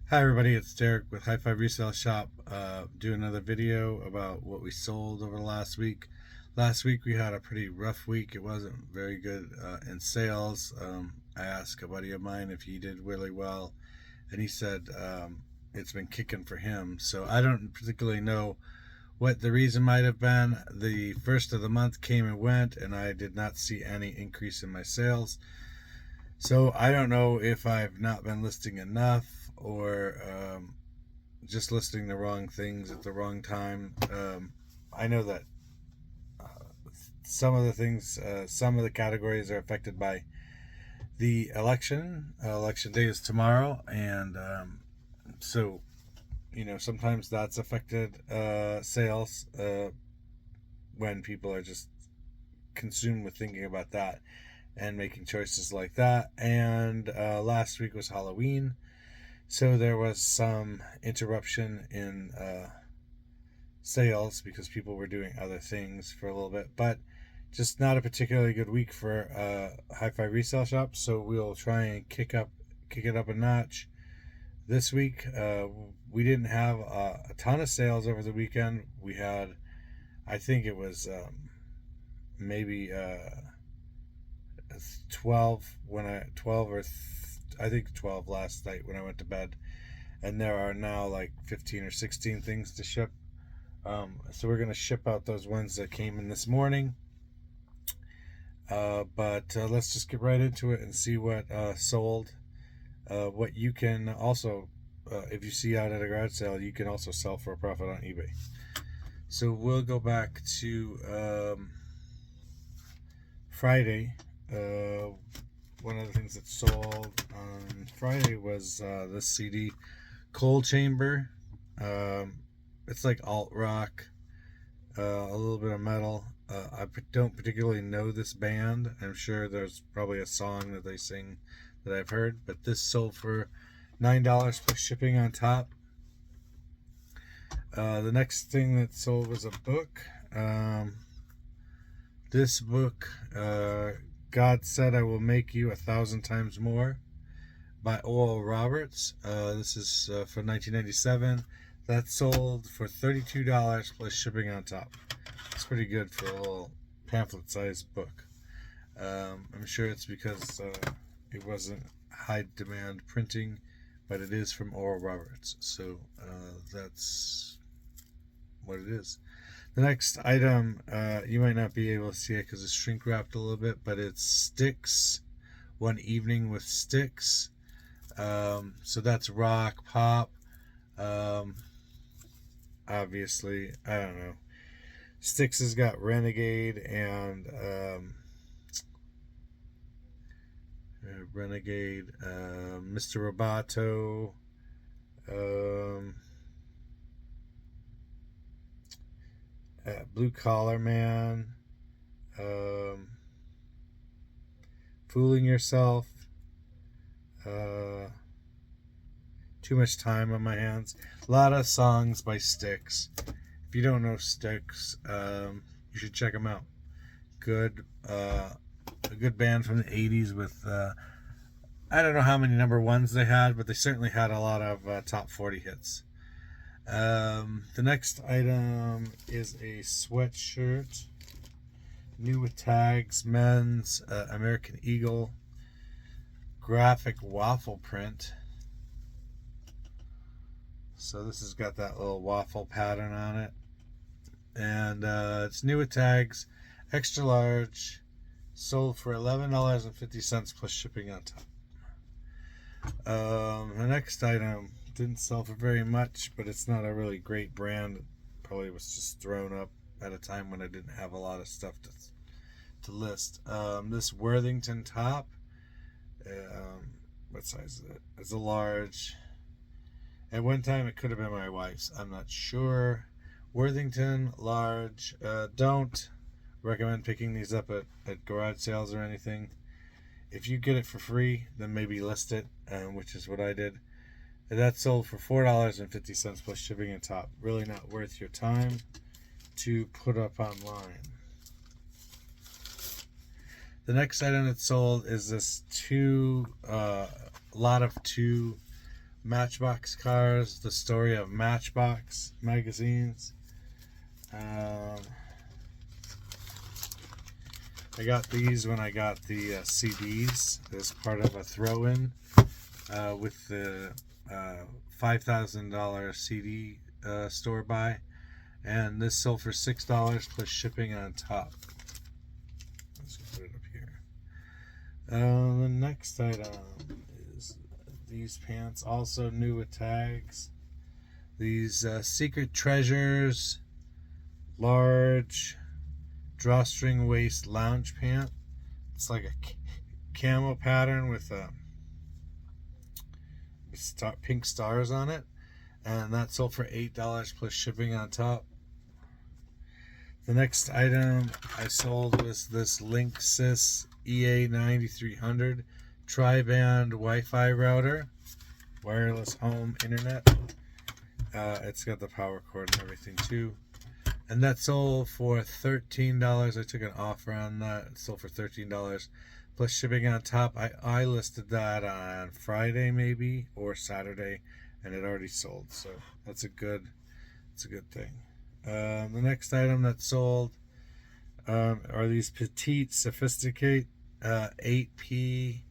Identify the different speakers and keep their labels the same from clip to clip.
Speaker 1: Hi everybody, it's Derek with High Five Resale Shop. Do another video about what we sold over the last week. Last week we had a pretty rough week. It wasn't very good in sales. I asked a buddy of mine if he did really well, and he said it's been kicking for him. So I don't particularly know what the reason might have been. The first of the month came and went, and I did not see any increase in my sales. So I don't know if I've not been listing enough or just listing the wrong things at the wrong time. I know that some of the things, some of the categories are affected by the election. Election day is tomorrow, and so sometimes that's affected sales when people are just consumed with thinking about that and making choices like that. And last week was Halloween, so there was some interruption in sales because people were doing other things for a little bit, but just not a particularly good week for Hi-Fi Resale Shop. So we'll try and kick it up a notch this week. We didn't have a ton of sales over the weekend. We had, I think it was maybe 12 I think 12 last night when I went to bed, and there are now like 15 or 16 things to ship. So we're going to ship out those ones that came in this morning. But let's just get right into it and see what sold. What you can also, if you see out at a garage sale, you can also sell for a profit on eBay. So we'll go back to Friday. One of the things that sold on Friday was this CD, Coal Chamber. It's like alt rock, a little bit of metal. I don't particularly know this band. I'm sure there's probably a song that they sing that I've heard, but this sold for $9 plus shipping on top. The next thing that sold was a book. This book, God Said I Will Make You 1,000 Times More, by Oral Roberts. This is for 1997. That sold for $32 plus shipping on top. It's pretty good for a little pamphlet-sized book. I'm sure it's because it wasn't high demand printing, but it is from Oral Roberts, so that's what it is. The next item, you might not be able to see it because it's shrink wrapped a little bit, but it's Styx, One Evening with Styx. So that's rock, pop. Obviously, I don't know. Styx has got Renegade and Mr. Roboto, Blue Collar Man, Fooling Yourself, Too Much Time on My Hands. A lot of songs by Styx. If you don't know Styx, you should check them out. A good band from the 80s with, I don't know how many number ones they had, but they certainly had a lot of top 40 hits. The next item is a sweatshirt, new with tags, men's, American Eagle, graphic waffle print. So this has got that little waffle pattern on it, and it's new with tags, extra large, sold for $11.50 plus shipping on top. The next item didn't sell for very much, but it's not a really great brand. It probably was just thrown up at a time when I didn't have a lot of stuff to list. This Worthington top, what size is it? It's a large. At one time it could have been my wife's, I'm not sure. Worthington, large. Don't recommend picking these up at garage sales or anything. If you get it for free, then maybe list it, which is what I did. And that sold for $4.50 plus shipping on top. Really not worth your time to put up online. The next item that sold is this lot of two Matchbox cars, the story of Matchbox magazines. I got these when I got the CDs as part of a throw-in with the $5,000 CD store buy, and this sold for $6 plus shipping on top. Let's put it up here. The next item is these pants, also new with tags. These Secret Treasures large drawstring waist lounge pant. It's like a camo pattern with pink stars on it, and that sold for $8 plus shipping on top. The next item I sold was this Linksys EA9300 tri-band Wi-Fi router, wireless home internet. It's got the power cord and everything too, and that sold for $13. I took an offer on that. It sold for $13 plus shipping on top. I listed that on Friday maybe or Saturday, and it already sold, so it's a good thing. The next item that sold are these petite sophisticate 8P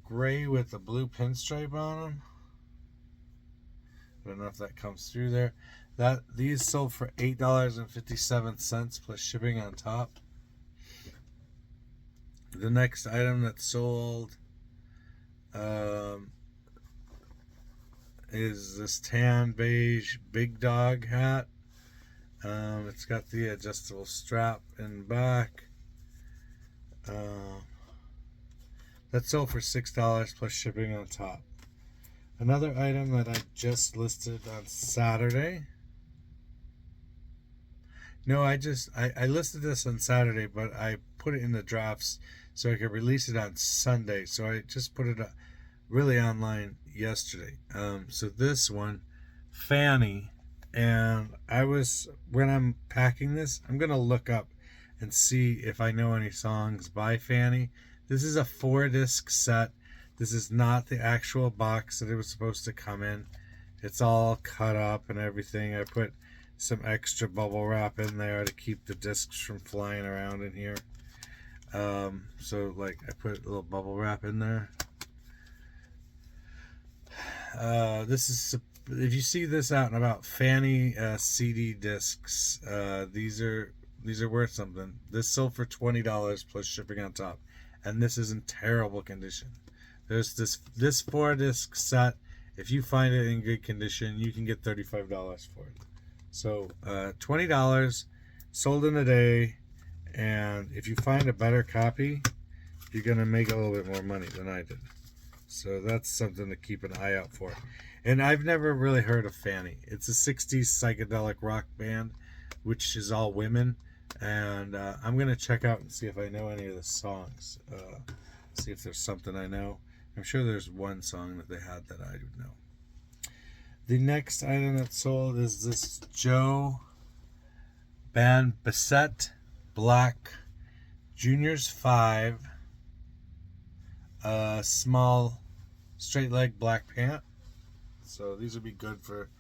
Speaker 1: gray with a blue pinstripe on them. I don't know if that comes through there. These sold for $8.57 plus shipping on top. The next item that sold is this tan beige big dog hat. It's got the adjustable strap in back. That sold for $6 plus shipping on top. Another item that I just listed on Saturday. No, I listed this on Saturday, but I put it in the drafts so I could release it on Sunday. So I just put it really online yesterday. So this one, Fanny, and when I'm packing this, I'm gonna look up and see if I know any songs by Fanny. This is a 4-disc set. This is not the actual box that it was supposed to come in. It's all cut up and everything. I put some extra bubble wrap in there to keep the discs from flying around in here. So like I put a little bubble wrap in there. This is, if you see this out and about, Fanny CD discs. These are worth something. This sold for $20 plus shipping on top, and this is in terrible condition. There's this 4-disc set. If you find it in good condition, you can get $35 for it. So $20 sold in a day, and if you find a better copy, you're gonna make a little bit more money than I did. So that's something to keep an eye out for. And I've never really heard of Fanny. It's a 60s psychedelic rock band, which is all women, and I'm gonna check out and see if I know any of the songs. See if there's something I know. I'm sure there's one song that they had that I would know. The next item that sold is this Joe Band Bassett Black Juniors 5 small straight leg black pant. So these would be good for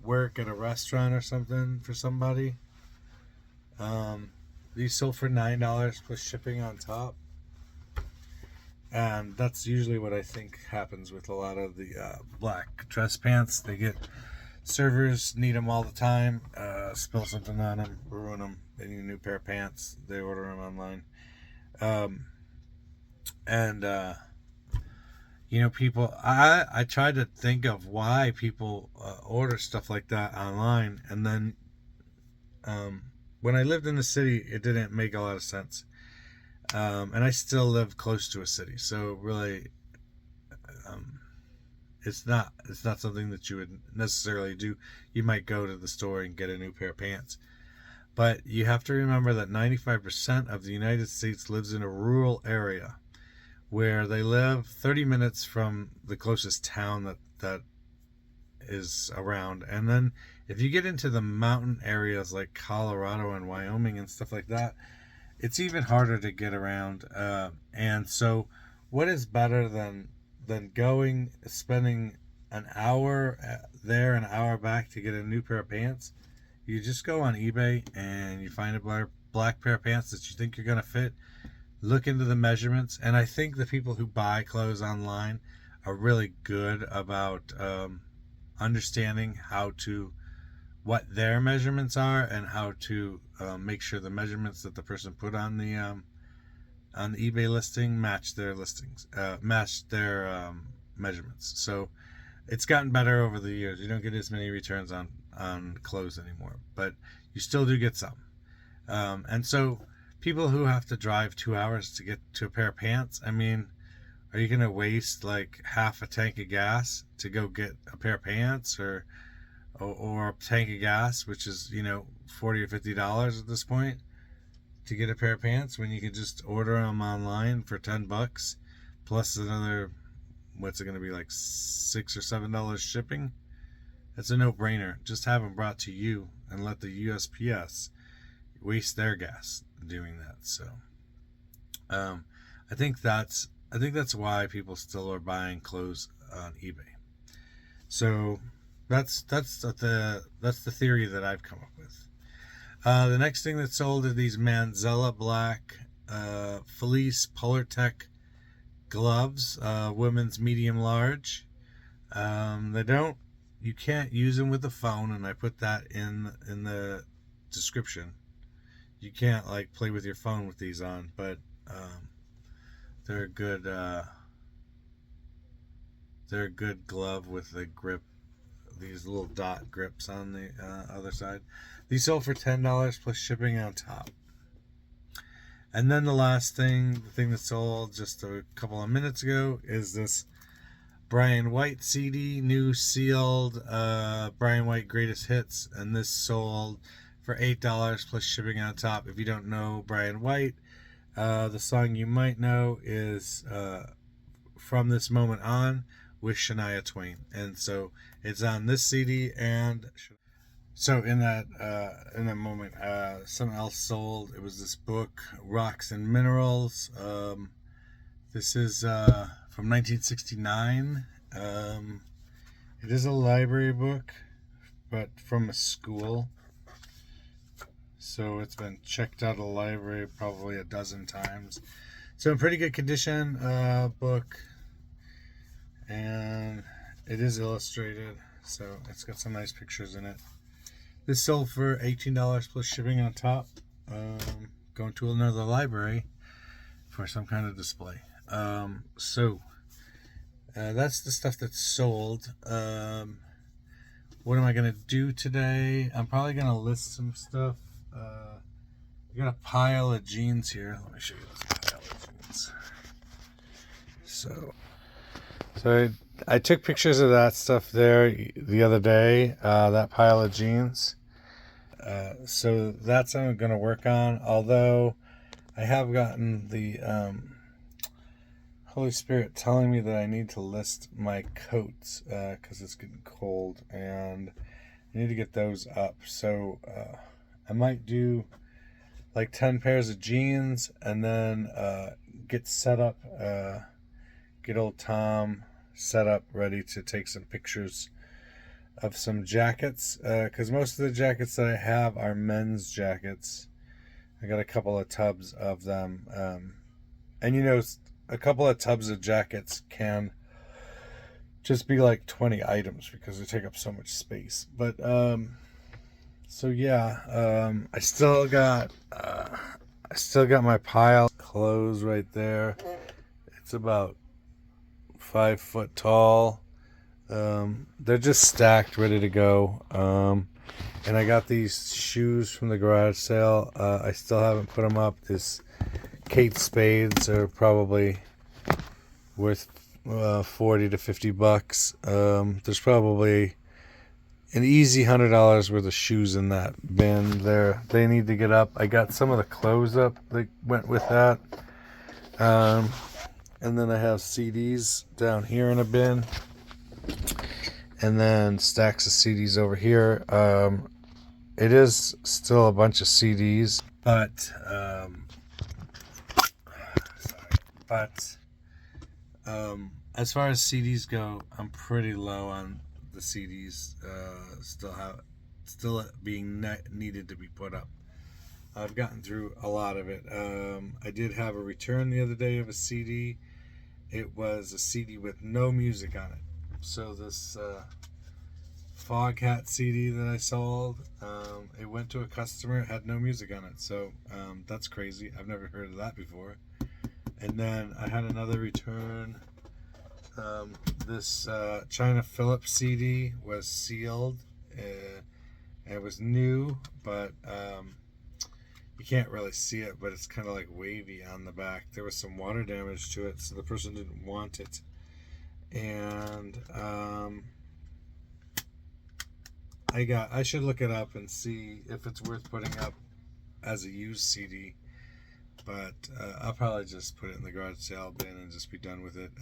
Speaker 1: work at a restaurant or something for somebody. These sold for $9 plus shipping on top. And that's usually what I think happens with a lot of the black dress pants. Servers need them all the time, spill something on them, ruin them, they need a new pair of pants, they order them online. People, I try to think of why people order stuff like that online, and then when I lived in the city, it didn't make a lot of sense. And I still live close to a city, so really, it's not something that you would necessarily do. You might go to the store and get a new pair of pants, but you have to remember that 95% of the United States lives in a rural area, where they live 30 minutes from the closest town that is around. And then if you get into the mountain areas like Colorado and Wyoming and stuff like that, it's even harder to get around. And so what is better than than spending an hour there, an hour back to get a new pair of pants. You just go on eBay and you find a black pair of pants that you think you're going to fit. Look into the measurements. And I think the people who buy clothes online are really good about understanding what their measurements are and how to make sure the measurements that the person put on the eBay listing match their measurements. So it's gotten better over the years. You don't get as many returns on clothes anymore, but you still do get some. And so people who have to drive 2 hours to get to a pair of pants, I mean, are you going to waste like half a tank of gas to go get a pair of pants or a tank of gas, which is, $40 or $50 at this point, to get a pair of pants when you can just order them online for $10 plus another, what's it going to be, like $6 or $7 shipping? It's a no-brainer. Just have them brought to you and let the USPS waste their gas doing that. So I think that's why people still are buying clothes on eBay. So that's the theory that I've come up with. The next thing that sold are these Manzella black fleece Polartec gloves, women's medium large. You can't use them with the phone, and I put that in the description. You can't like play with your phone with these on, but they're a good glove with the grip, these little dot grips on the other side. These sold for $10 plus shipping on top. And then the last thing, the thing that sold just a couple of minutes ago, is this Brian White CD, new sealed Brian White Greatest Hits, and this sold for $8 plus shipping on top. If you don't know Brian White, the song you might know is From This Moment On with Shania Twain, and so it's on this CD. And so in that moment, something else sold. It was this book, Rocks and Minerals. This is from 1969. It is a library book, but from a school. So it's been checked out of the library probably a dozen times. So in pretty good condition book. And it is illustrated, so it's got some nice pictures in it. This sold for $18 plus shipping on top. Going to another library for some kind of display. So that's the stuff that's sold. What am I going to do today? I'm probably going to list some stuff. I got a pile of jeans here. Let me show you this pile of jeans. So I took pictures of that stuff there the other day, that pile of jeans. So that's what I'm going to work on. Although I have gotten the Holy Spirit telling me that I need to list my coats because it's getting cold and I need to get those up. So I might do like 10 pairs of jeans and then get set up, get old Tom set up ready to take some pictures of some jackets, because most of the jackets that I have are men's jackets. I got a couple of tubs of them, and a couple of tubs of jackets can just be like 20 items because they take up so much space. But so yeah, I still got my pile of clothes right there. It's about 5 foot tall. They're just stacked, ready to go. And I got these shoes from the garage sale. I still haven't put them up. This Kate Spades are probably worth $40 to $50. There's probably an easy $100 worth of shoes in that bin there. They need to get up. I got some of the clothes up that went with that. And then I have CDs down here in a bin. And then stacks of CDs over here. It is still a bunch of CDs, but as far as CDs go, I'm pretty low on the CDs. Still being needed to be put up. I've gotten through a lot of it. I did have a return the other day of a CD. It was a CD with no music on it. So this Foghat CD that I sold, it went to a customer. It had no music on it. So that's crazy. I've never heard of that before. And then I had another return. This China Phillips CD was sealed. It was new, but you can't really see it, but it's kind of like wavy on the back. There was some water damage to it, so the person didn't want it. And I should look it up and see if it's worth putting up as a used CD. But I'll probably just put it in the garage sale bin and just be done with it.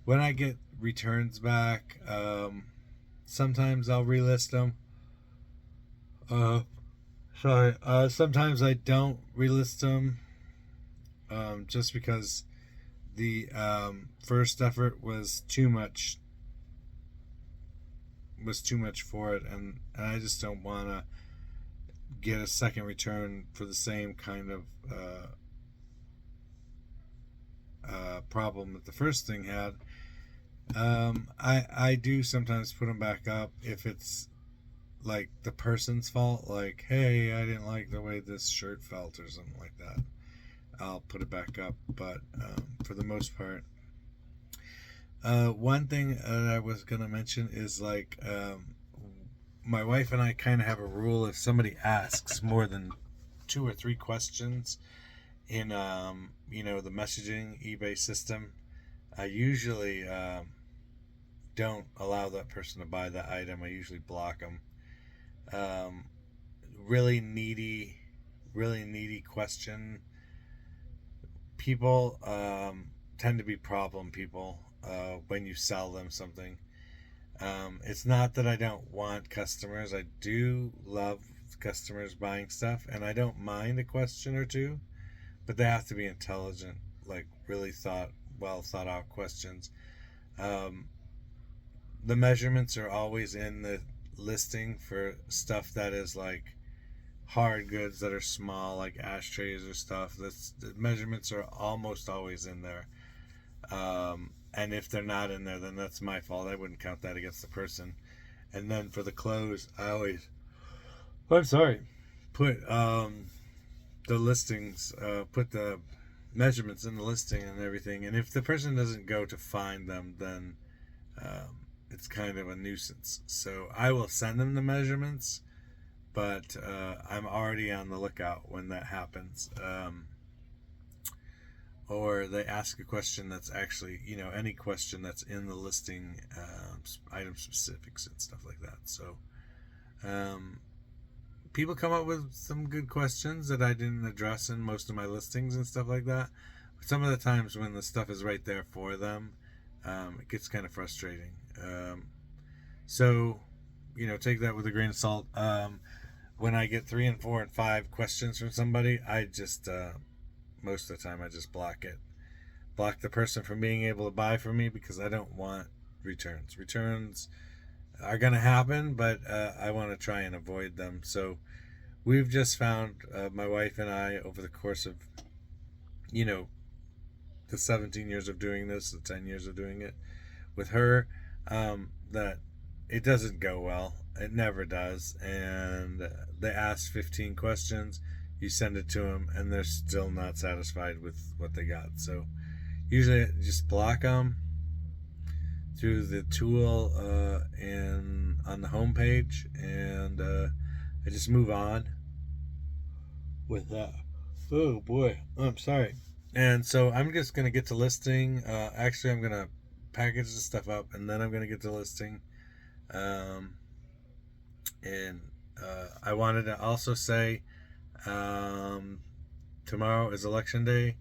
Speaker 1: When I get returns back, sometimes I'll relist them. Sometimes I don't relist them, just because the first effort was too much for it, and I just don't want to get a second return for the same kind of problem that the first thing had. I do sometimes put them back up if it's like the person's fault, like, hey, I didn't like the way this shirt felt or something like that. I'll put it back up, but for the most part, one thing that I was gonna mention is like my wife and I kind of have a rule: if somebody asks more than 2 or 3 questions in the messaging eBay system, I usually don't allow that person to buy that item. I usually block them. Really needy question people tend to be problem people when you sell them something. It's not that I don't want customers. I do love customers buying stuff, and I don't mind a question or two, but they have to be intelligent, like really well thought out questions. The measurements are always in the listing for stuff that is like hard goods that are small, like ashtrays or stuff. The measurements are almost always in there. And if they're not in there, then that's my fault. I wouldn't count that against the person. And then for the clothes, I always, put the listings, put the measurements in the listing and everything. And if the person doesn't go to find them, then it's kind of a nuisance. So I will send them the measurements, but I'm already on the lookout when that happens. Or they ask a question that's actually, any question that's in the listing, item specifics and stuff like that. So people come up with some good questions that I didn't address in most of my listings and stuff like that. But some of the times when the stuff is right there for them, it gets kind of frustrating. So, take that with a grain of salt. When I get 3 and 4 and 5 questions from somebody, I just most of the time I just block the person from being able to buy from me, because I don't want returns are going to happen, but I want to try and avoid them. So we've just found, my wife and I, over the course of the 17 years of doing this, the 10 years of doing it with her, that it doesn't go well. It never does. And they ask 15 questions, you send it to them, and they're still not satisfied with what they got. So usually I just block them through the tool and on the home page, and I just move on with that. Oh boy, I'm sorry. And so I'm just gonna get to listing. Actually, I'm gonna package the stuff up, and then I'm gonna get to listing. And I wanted to also say, tomorrow is election day.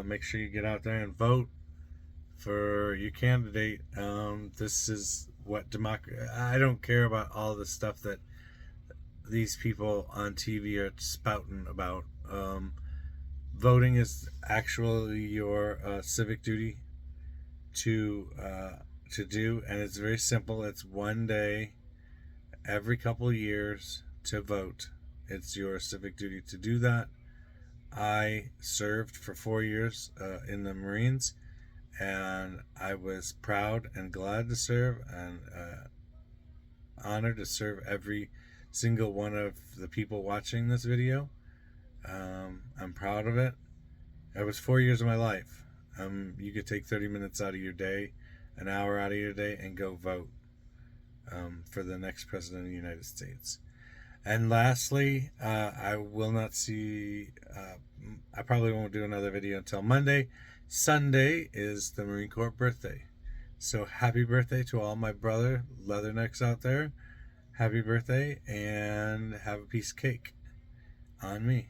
Speaker 1: Make sure you get out there and vote for your candidate. This is what democracy. I don't care about all the stuff that these people on TV are spouting about. Voting is actually your civic duty. to do, and it's very simple. It's one day every couple of years to vote. It's your civic duty to do that. I served for 4 years in the Marines, and I was proud and glad to serve, and honored to serve every single one of the people watching this video. I'm proud of it. It was 4 years of my life. You could take 30 minutes out of your day, an hour out of your day, and go vote for the next president of the United States. And lastly, I will not see, I probably won't do another video until Monday. Sunday is the Marine Corps birthday. So happy birthday to all my brother leathernecks out there. Happy birthday, and have a piece of cake on me.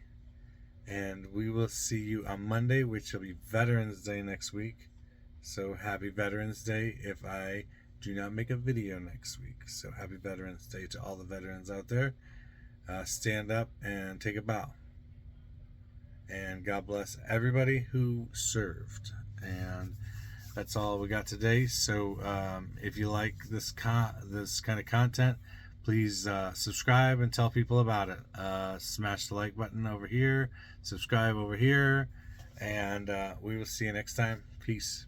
Speaker 1: And we will see you on Monday, which will be Veterans Day next week. So happy Veterans Day if I do not make a video next week. So happy Veterans Day to all the veterans out there. Stand up and take a bow. And God bless everybody who served. And that's all we got today. So if you like this kind of content, please subscribe and tell people about it. Smash the like button over here, subscribe over here, and we will see you next time. Peace.